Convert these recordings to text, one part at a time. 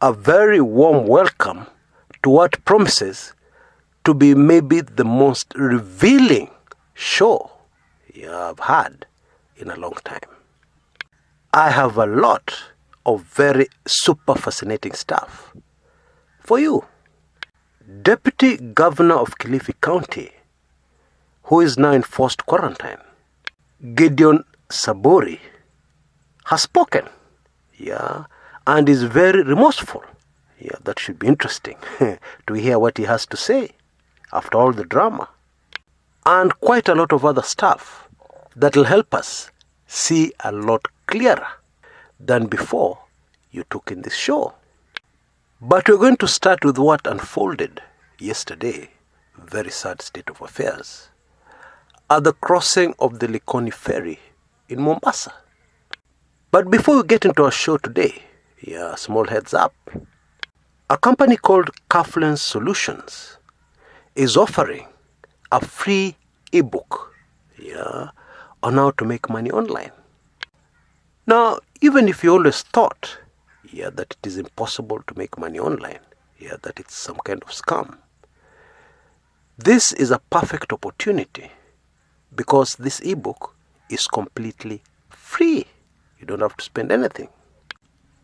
a very warm welcome to what promises to be maybe the most revealing show I've had in a long time. I have a lot of very super fascinating stuff for you. Deputy Governor of Kilifi County, who is now in forced quarantine, Gideon Saburi, has spoken, and is very remorseful. That should be interesting to hear what he has to say after all the drama. And quite a lot of other stuff that will help us see a lot clearer than before you took in this show. But we're going to start with what unfolded yesterday, very sad state of affairs, at the crossing of the Likoni Ferry in Mombasa. But before we get into our show today, small heads up. A company called Curfew Solutions is offering a free eBook on how to make money online. Now, even if you always thought that it is impossible to make money online, that it's some kind of scam, this is a perfect opportunity because this ebook is completely free. You don't have to spend anything.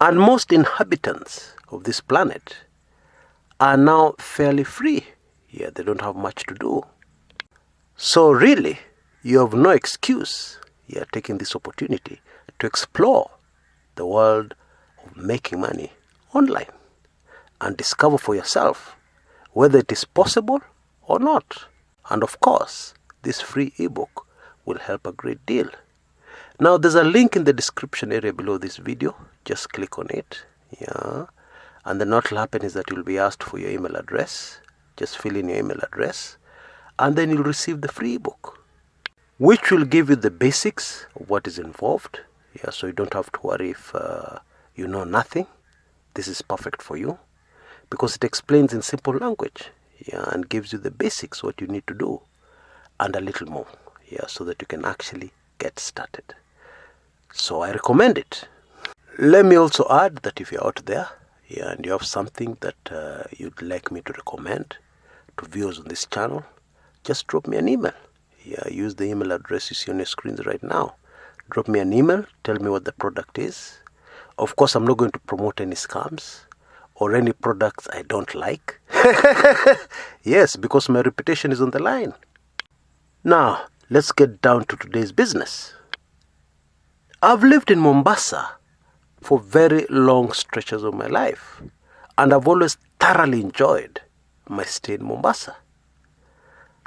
And most inhabitants of this planet are now fairly free. They don't have much to do. So really, you have no excuse taking this opportunity to explore the world of making money online and discover for yourself whether it is possible or not. And of course, this free ebook will help a great deal. Now, there's a link in the description area below this video. Just click on it. And then what will happen is that you'll be asked for your email address. Just fill in your email address. And then you'll receive the free ebook, which will give you the basics of what is involved. So you don't have to worry if you know nothing. This is perfect for you because it explains in simple language and gives you the basics, what you need to do, and a little more, so that you can actually get started. So I recommend it. Let me also add that if you're out there and you have something that you'd like me to recommend to viewers on this channel, just drop me an email. Use the email address you see on your screens right now. Drop me an email, tell me what the product is. Of course, I'm not going to promote any scams or any products I don't like. Yes, because my reputation is on the line. Now, let's get down to today's business. I've lived in Mombasa for very long stretches of my life, and I've always thoroughly enjoyed my stay in Mombasa.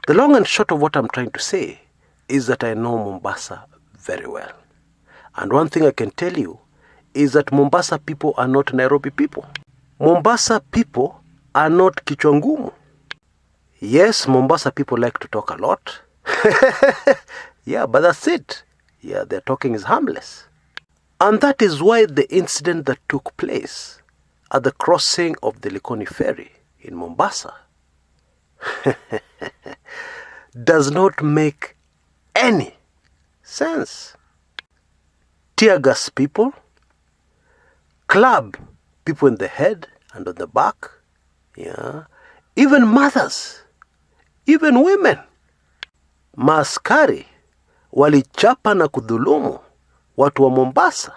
The long and short of what I'm trying to say is that I know Mombasa very well. And one thing I can tell you is that Mombasa people are not Nairobi people. Mombasa people are not kichwa ngumu. Yes, Mombasa people like to talk a lot. But that's it. Their talking is harmless. And that is why the incident that took place at the crossing of the Likoni Ferry in Mombasa does not make any sense. Tear gas people, club people in the head and on the back, even mothers, even women. Maaskari walichapa na kudhulumu watu wa Mombasa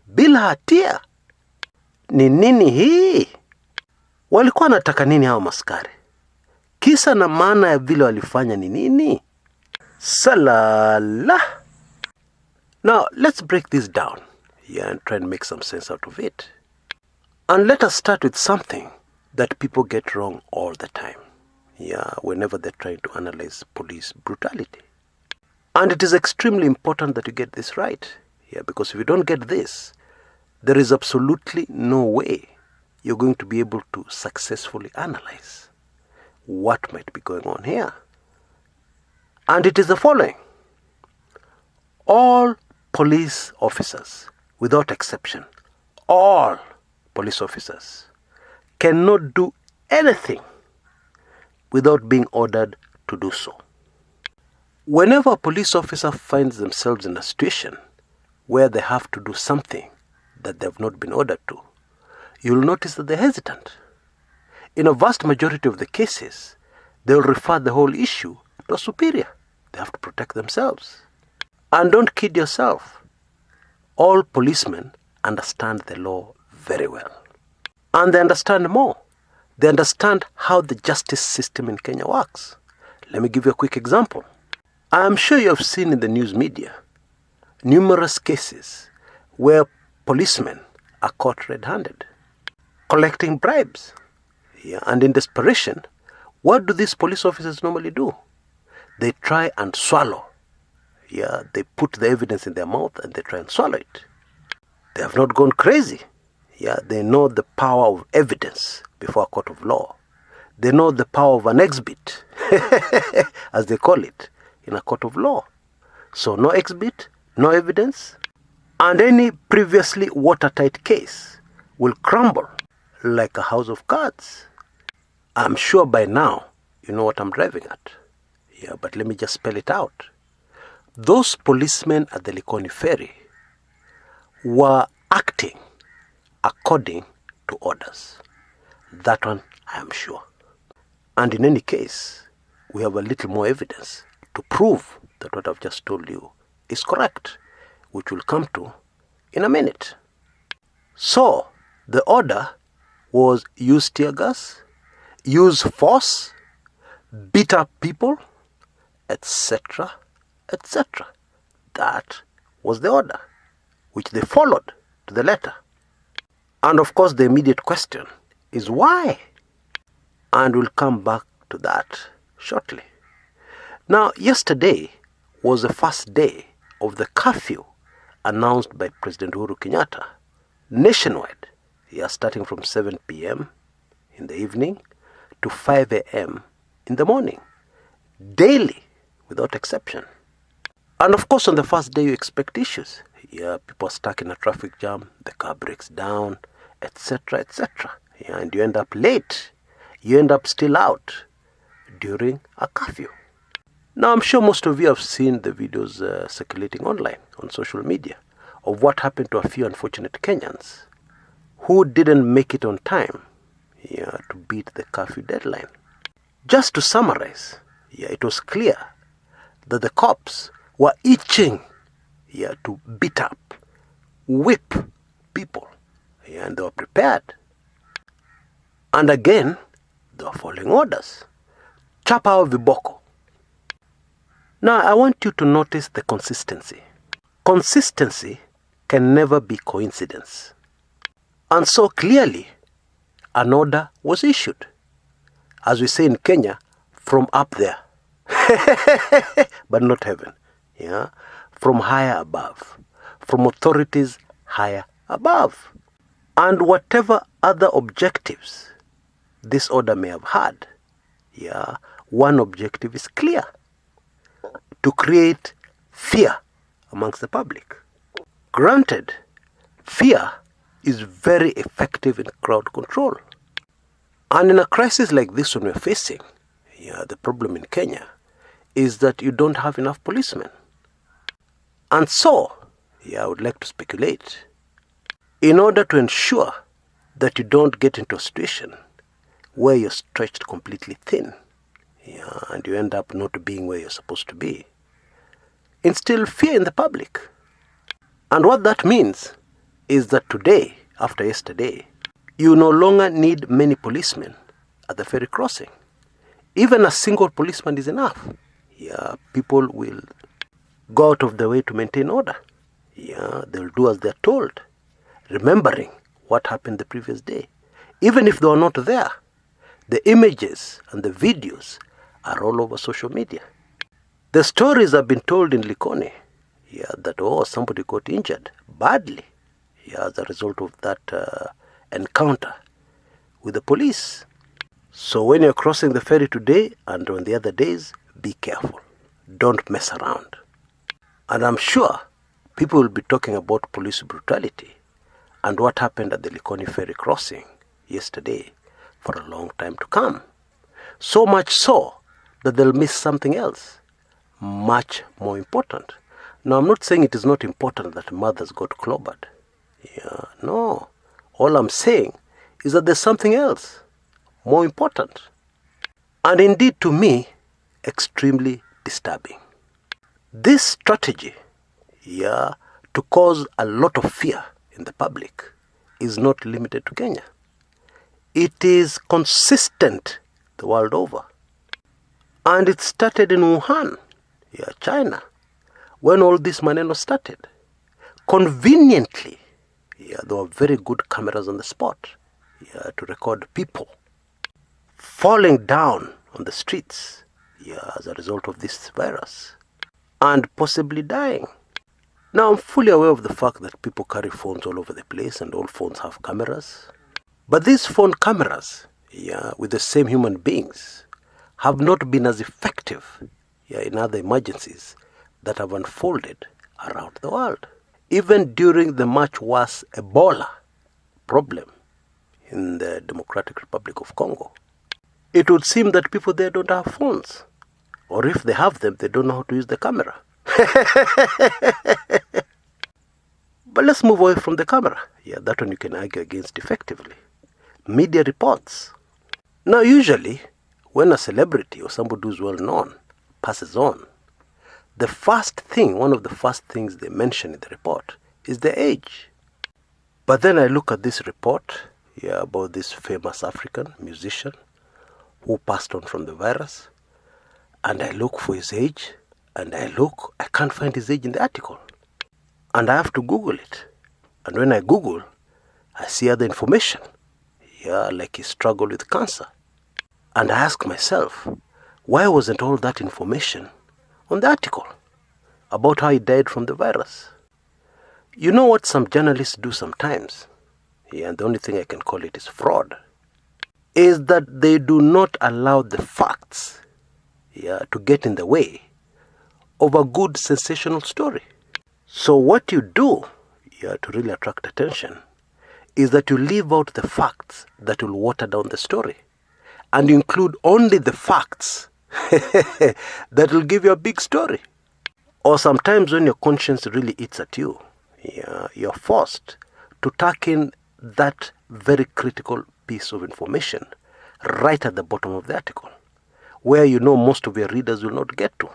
bila hatia. Ni nini hii? Walikuwa wanataka nini hao maaskari? Kisa na maana ya vile walifanya ni nini? Salala. Now, let's break this down and try and make some sense out of it. And let us start with something that people get wrong all the time. Whenever they're trying to analyze police brutality. And it is extremely important that you get this right. Because if you don't get this, there is absolutely no way you're going to be able to successfully analyze what might be going on here. And it is the following. All police officers, without exception, all police officers cannot do anything without being ordered to do so. Whenever a police officer finds themselves in a situation where they have to do something that they have not been ordered to, you'll notice that they're hesitant. In a vast majority of the cases, they'll refer the whole issue to a superior. They have to protect themselves. And don't kid yourself. All policemen understand the law very well. And they understand more. They understand how the justice system in Kenya works. Let me give you a quick example. I am sure you have seen in the news media numerous cases where policemen are caught red-handed, collecting bribes. And in desperation, what do these police officers normally do? They try and swallow. They put the evidence in their mouth and they try and swallow it. They have not gone crazy. They know the power of evidence before a court of law. They know the power of an exhibit, as they call it, in a court of law. So no exhibit, no evidence, and any previously watertight case will crumble like a house of cards. I'm sure by now you know what I'm driving at. But let me just spell it out. Those policemen at the Likoni Ferry were acting according to orders. That one I am sure. And in any case, we have a little more evidence to prove that what I've just told you is correct, which we'll come to in a minute. So, the order was use tear gas, use force, beat up people, etc., etc. That was the order, which they followed to the letter. And of course, the immediate question is why? And we'll come back to that shortly. Now, yesterday was the first day of the curfew announced by President Uhuru Kenyatta nationwide. Starting from 7 p.m. in the evening to 5 a.m. in the morning, daily, without exception. And of course, on the first day, you expect issues. People are stuck in a traffic jam, the car breaks down, etc., etc. And you end up late. You end up still out during a curfew. Now, I'm sure most of you have seen the videos circulating online on social media of what happened to a few unfortunate Kenyans who didn't make it on time to beat the curfew deadline. Just to summarize, it was clear that the cops were itching to beat up, whip people, and they were prepared. And again, they were following orders. Chapa hao viboko. Now, I want you to notice the consistency. Consistency can never be coincidence. And so clearly, an order was issued. As we say in Kenya, from up there. But not heaven. From higher above. From authorities higher above. And whatever other objectives this order may have had, one objective is clear. To create fear amongst the public. Granted, fear is very effective in crowd control. And in a crisis like this one we're facing, the problem in Kenya is that you don't have enough policemen. And so, I would like to speculate, in order to ensure that you don't get into a situation where you're stretched completely thin, and you end up not being where you're supposed to be, instill fear in the public. And what that means is that today, after yesterday, you no longer need many policemen at the ferry crossing. Even a single policeman is enough. People will go out of their way to maintain order. They'll do as they're told, remembering what happened the previous day. Even if they are not there, the images and the videos are all over social media. The stories have been told in Likoni, that somebody got injured badly, as a result of that encounter with the police. So when you're crossing the ferry today and on the other days, be careful. Don't mess around. And I'm sure people will be talking about police brutality and what happened at the Likoni Ferry crossing yesterday for a long time to come. So much so that they'll miss something else, much more important. Now, I'm not saying it is not important that mothers got clobbered. No. All I'm saying is that there's something else more important, and indeed to me, extremely disturbing. This strategy, to cause a lot of fear in the public is not limited to Kenya. It is consistent the world over. And it started in Wuhan, China, when all this maneno started. Conveniently, there were very good cameras on the spot, to record people falling down on the streets, as a result of this virus, and possibly dying. Now, I'm fully aware of the fact that people carry phones all over the place and all phones have cameras. But these phone cameras, with the same human beings, have not been as effective in other emergencies that have unfolded around the world. Even during the much worse Ebola problem in the Democratic Republic of Congo, it would seem that people there don't have phones. Or if they have them, they don't know how to use the camera. But let's move away from the camera. That one you can argue against effectively. Media reports. Now, usually, when a celebrity or somebody who's well known passes on, one of the first things they mention in the report is their age. But then I look at this report about this famous African musician who passed on from the virus, and I look for his age, and I can't find his age in the article. And I have to Google it. And when I Google, I see other information. Like he struggled with cancer. And I ask myself, why wasn't all that information on the article about how he died from the virus? You know what some journalists do sometimes? And the only thing I can call it is fraud. Is that they do not allow the facts to get in the way of a good sensational story. So what you do to really attract attention is that you leave out the facts that will water down the story and include only the facts that will give you a big story. Or sometimes when your conscience really eats at you, you're forced to tuck in that very critical piece of information right at the bottom of the article, where most of your readers will not get to.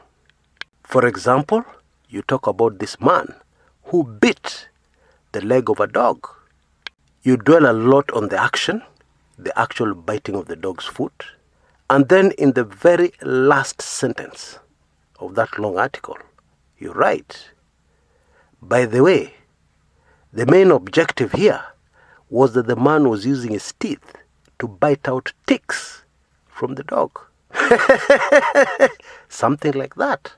For example, you talk about this man who bit the leg of a dog. You dwell a lot on the action, the actual biting of the dog's foot, and then in the very last sentence of that long article, you write, by the way, the main objective here was that the man was using his teeth to bite out ticks from the dog. Something like that.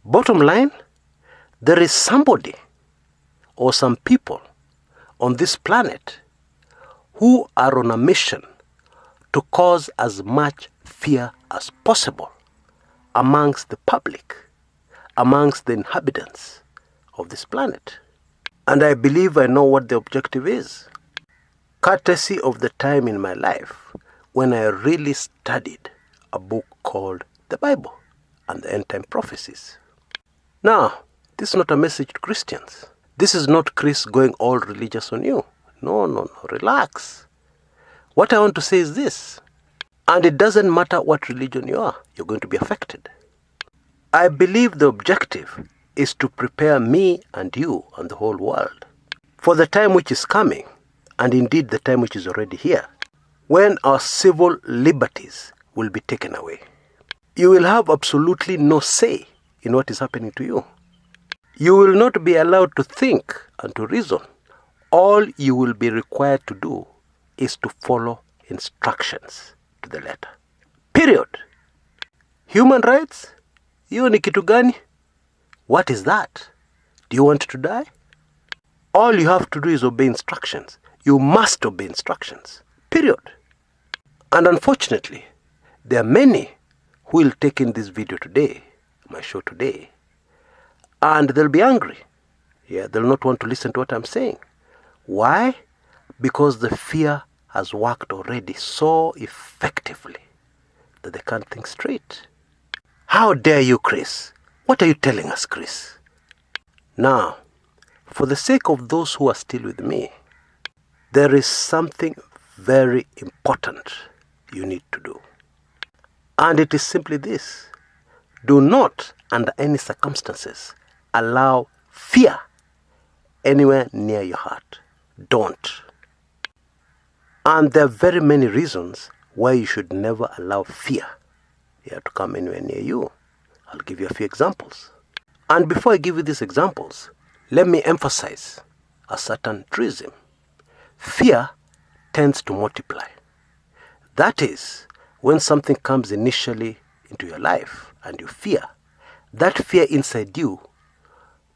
Bottom line, there is somebody or some people on this planet who are on a mission to cause as much fear as possible amongst the public, amongst the inhabitants of this planet. And I believe I know what the objective is, courtesy of the time in my life when I really studied a book called the Bible and the End Time Prophecies. Now, this is not a message to Christians. This is not Chris going all religious on you. No, relax. What I want to say is this, and it doesn't matter what religion you are, you're going to be affected. I believe the objective is to prepare me and you and the whole world for the time which is coming, and indeed the time which is already here, when our civil liberties will be taken away. You will have absolutely no say in what is happening to you. You will not be allowed to think and to reason. All you will be required to do is to follow instructions to the letter. Period. Human rights? Hiyo ni kitu gani? What is that? Do you want to die? All you have to do is obey instructions. You must obey instructions. Period. And unfortunately, there are many who will take in this video today, my show today, and they'll be angry. They'll not want to listen to what I'm saying. Why? Because the fear has worked already so effectively that they can't think straight. How dare you, Chris? What are you telling us, Chris? Now, for the sake of those who are still with me, there is something very important you need to do. And it is simply this: do not, under any circumstances, allow fear anywhere near your heart. Don't. And there are very many reasons why you should never allow fear to come anywhere near you. I'll give you a few examples. And before I give you these examples, let me emphasize a certain truism. Fear tends to multiply. That is, when something comes initially into your life and you fear, that fear inside you,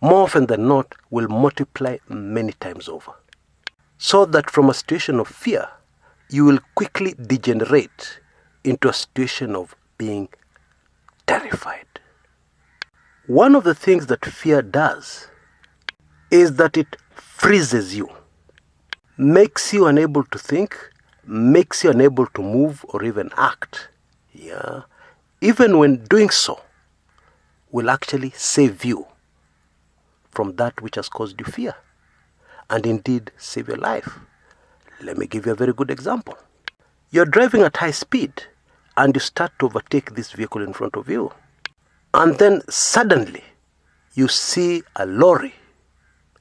more often than not, will multiply many times over. So that from a situation of fear, you will quickly degenerate into a situation of being terrified. One of the things that fear does is that it freezes you, makes you unable to think, makes you unable to move or even act. Even when doing so, will actually save you from that which has caused you fear, and indeed save your life. Let me give you a very good example. You're driving at high speed and you start to overtake this vehicle in front of you. And then suddenly you see a lorry,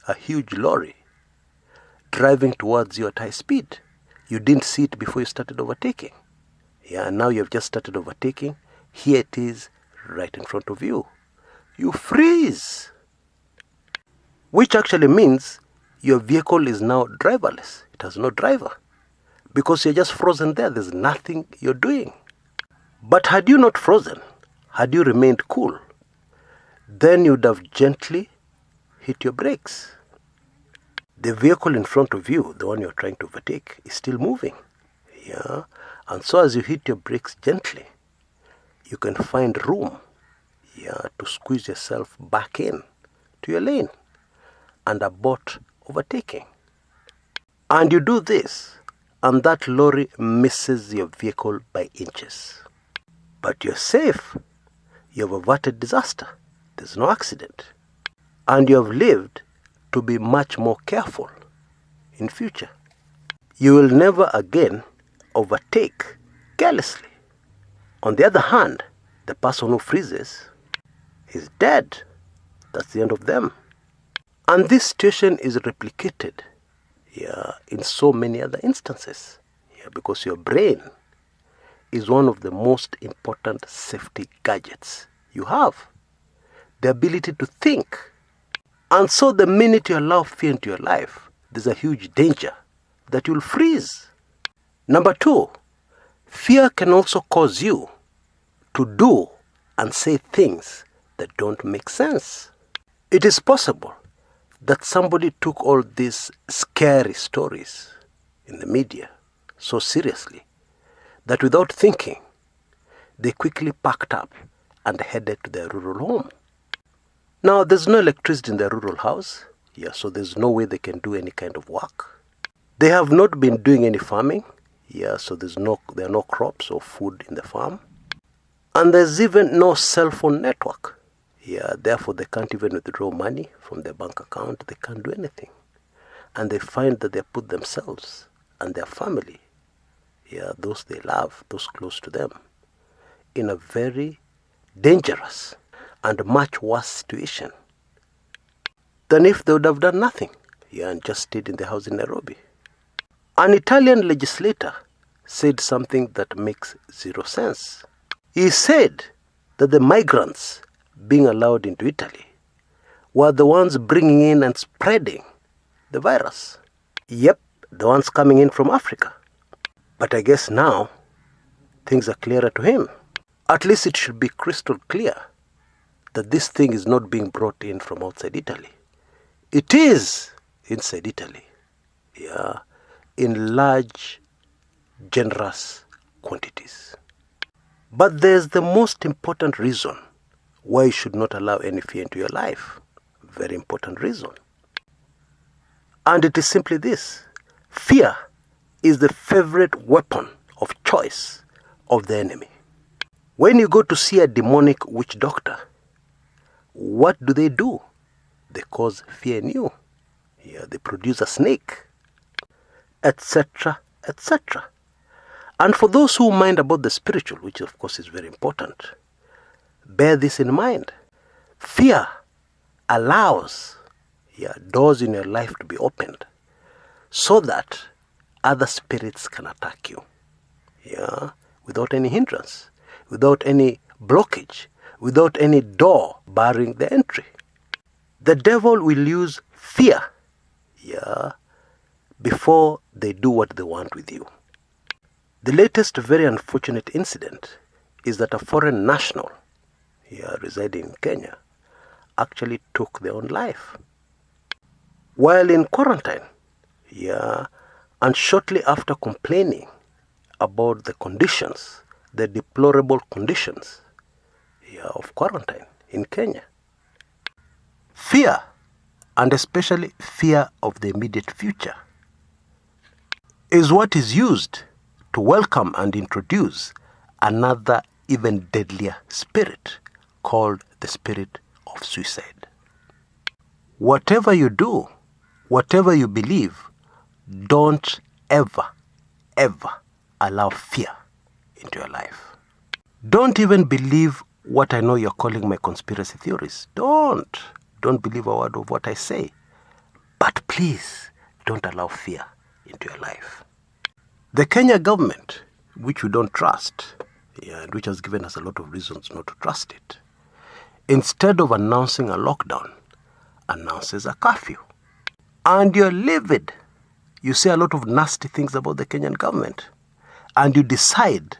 a huge lorry, driving towards you at high speed. You didn't see it before you started overtaking. Now you've just started overtaking. Here it is right in front of you. You freeze, which actually means your vehicle is now driverless. It has no driver because you're just frozen there. There's nothing you're doing. But had you not frozen, had you remained cool, then you'd have gently hit your brakes. The vehicle in front of you, the one you're trying to overtake, is still moving. And so as you hit your brakes gently, you can find room to squeeze yourself back in to your lane and abort overtaking. And you do this, and that lorry misses your vehicle by inches. But you're safe. You've averted disaster. There's no accident. And you have lived to be much more careful in future. You will never again overtake carelessly. On the other hand, the person who freezes is dead. That's the end of them. And this situation is replicated in so many other instances. Because your brain is one of the most important safety gadgets you have. The ability to think. And so the minute you allow fear into your life, there's a huge danger that you'll freeze. Number 2, fear can also cause you to do and say things that don't make sense. It is possible that somebody took all these scary stories in the media so seriously that without thinking, they quickly packed up and headed to their rural home. Now, there's no electricity in their rural house, so there's no way they can do any kind of work. They have not been doing any farming, so there are no crops or food in the farm. And there's even no cell phone network. Therefore, they can't even withdraw money from their bank account. They can't do anything. And they find that they put themselves and their family, those they love, those close to them, in a very dangerous and much worse situation than if they would have done nothing, and just stayed in the house in Nairobi. An Italian legislator said something that makes zero sense. He said that the migrants being allowed into Italy were the ones bringing in and spreading the virus. Yep, the ones coming in from Africa. But I guess now things are clearer to him. At least it should be crystal clear that this thing is not being brought in from outside Italy. It is inside Italy, in large, generous quantities. But there's the most important reason why you should not allow any fear into your life. Very important reason. And it is simply this: fear is the favorite weapon of choice of the enemy. When you go to see a demonic witch doctor, what do? They cause fear in you. They produce a snake, etc., etc. And for those who mind about the spiritual, which of course is very important, bear this in mind. Fear allows doors in your life to be opened so that other spirits can attack you without any hindrance, without any blockage, without any door barring the entry. The devil will use fear before they do what they want with you. The latest very unfortunate incident is that a foreign national residing in Kenya actually took their own life while in quarantine, and shortly after complaining about the conditions, the deplorable conditions of quarantine in Kenya. Fear, and especially fear of the immediate future, is what is used to welcome and introduce another even deadlier spirit called the spirit of suicide. Whatever you do, whatever you believe, don't ever allow fear into your life. Don't even believe what I know you're calling my conspiracy theories. Don't believe a word of what I say. But please, don't allow fear into your life. The Kenya government, which we don't trust, and which has given us a lot of reasons not to trust it, instead of announcing a lockdown, announces a curfew. And you're livid. You say a lot of nasty things about the Kenyan government. And you decide,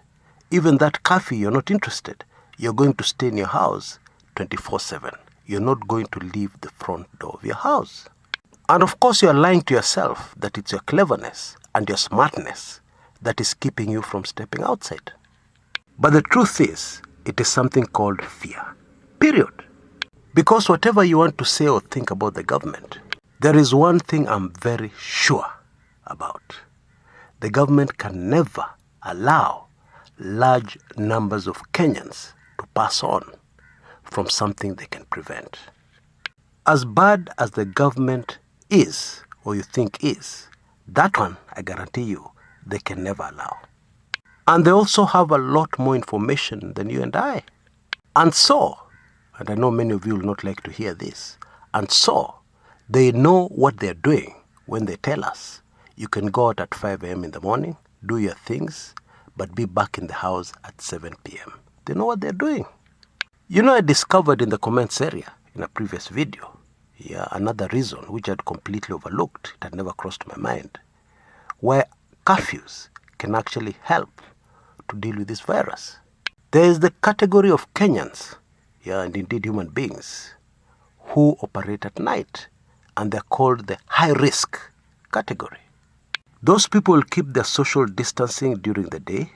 even that curfew, you're not interested. You're going to stay in your house 24/7. You're not going to leave the front door of your house. And of course, you're lying to yourself that it's your cleverness and your smartness that is keeping you from stepping outside. But the truth is, it is something called fear. Period. Because whatever you want to say or think about the government, there is one thing I'm very sure about. The government can never allow large numbers of Kenyans to pass on from something they can prevent. As bad as the government is, or you think is, that one, I guarantee you, they can never allow. And they also have a lot more information than you and I. And so, and I know many of you will not like to hear this, and so, they know what they're doing when they tell us, you can go out at 5 a.m. in the morning, do your things, but be back in the house at 7 p.m. They know what they're doing. You know, I discovered in the comments area in a previous video, another reason which I'd completely overlooked, it had never crossed my mind, where curfews can actually help to deal with this virus. There is the category of Kenyans, and indeed human beings, who operate at night, and they're called the high-risk category. Those people will keep their social distancing during the day.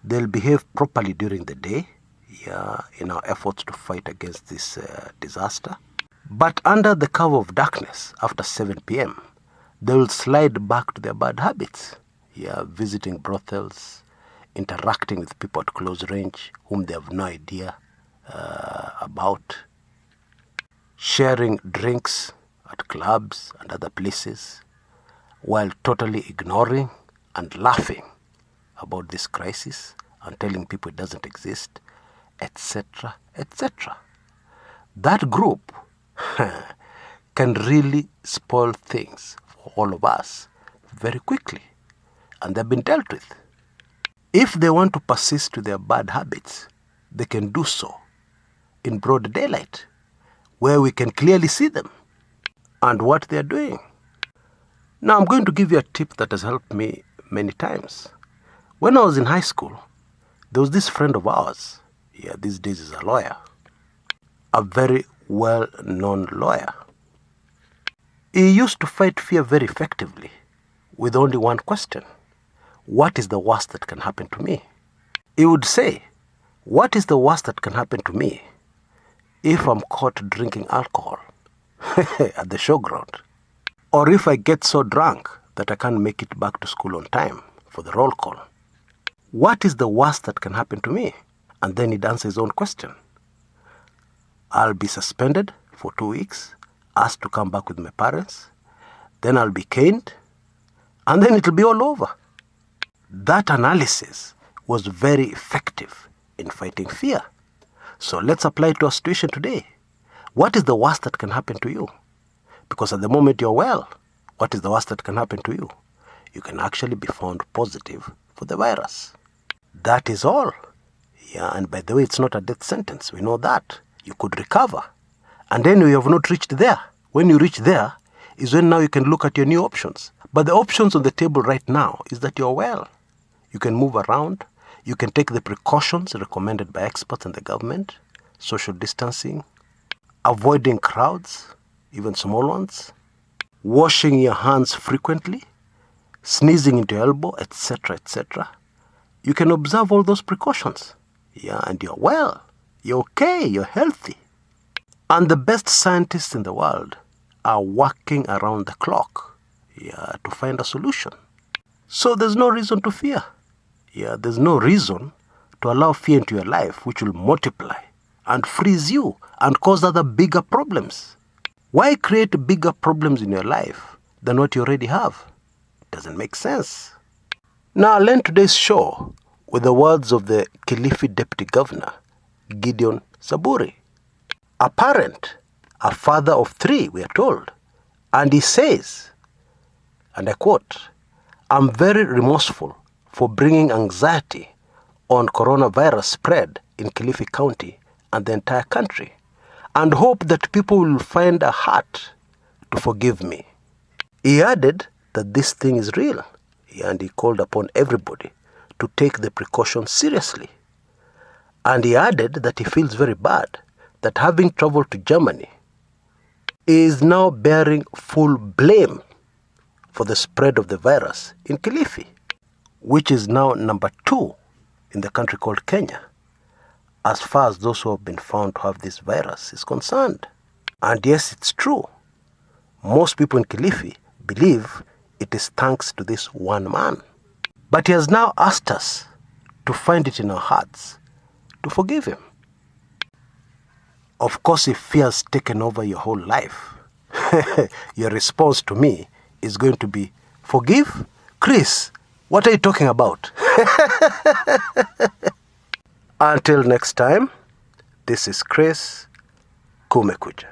They'll behave properly during the day, in our efforts to fight against this disaster. But under the cover of darkness, after 7 p.m., they will slide back to their bad habits, visiting brothels, interacting with people at close range whom they have no idea about, sharing drinks at clubs and other places, while totally ignoring and laughing about this crisis and telling people it doesn't exist, etc., etc. That group can really spoil things for all of us very quickly, and they've been dealt with. If they want to persist with their bad habits, they can do so in broad daylight, where we can clearly see them and what they're doing. Now, I'm going to give you a tip that has helped me many times. When I was in high school, there was this friend of ours, these days is a lawyer, a very well-known lawyer. He used to fight fear very effectively with only one question: what is the worst that can happen to me? He would say, what is the worst that can happen to me if I'm caught drinking alcohol at the showground? Or if I get so drunk that I can't make it back to school on time for the roll call? What is the worst that can happen to me? And then he'd answer his own question. I'll be suspended for 2 weeks, asked to come back with my parents, then I'll be caned, and then it'll be all over. That analysis was very effective in fighting fear. So let's apply it to our situation today. What is the worst that can happen to you? Because at the moment you're well, what is the worst that can happen to you? You can actually be found positive for the virus. That is all. Yeah, and by the way, it's not a death sentence. We know that. You could recover. And then you have not reached there. When you reach there is when now you can look at your new options. But the options on the table right now is that you're well. You can move around. You can take the precautions recommended by experts and the government. Social distancing, avoiding crowds, even small ones, washing your hands frequently, sneezing into your elbow, etc., etc. You can observe all those precautions. Yeah, and you're well. You're okay. You're healthy. And the best scientists in the world are working around the clock, yeah, to find a solution. So there's no reason to fear. Yeah, there's no reason to allow fear into your life, which will multiply and freeze you and cause other bigger problems. Why create bigger problems in your life than what you already have? It doesn't make sense. Now, I'll end today's show with the words of the Kilifi Deputy Governor, Gideon Saburi. A parent, a father of 3, we are told. And he says, and I quote, "I'm very remorseful for bringing anxiety on coronavirus spread in Kilifi County and the entire country, and hope that people will find a heart to forgive me." He added that this thing is real, and he called upon everybody to take the precautions seriously. And he added that he feels very bad that having traveled to Germany, he is now bearing full blame for the spread of the virus in Kilifi, which is now number 2 in the country called Kenya, as far as those who have been found to have this virus is concerned. And yes, it's true. Most people in Kilifi believe it is thanks to this one man. But he has now asked us to find it in our hearts to forgive him. Of course, if fear has taken over your whole life, your response to me is going to be, forgive? Chris, what are you talking about? Until next time, this is Chris Kumekuja.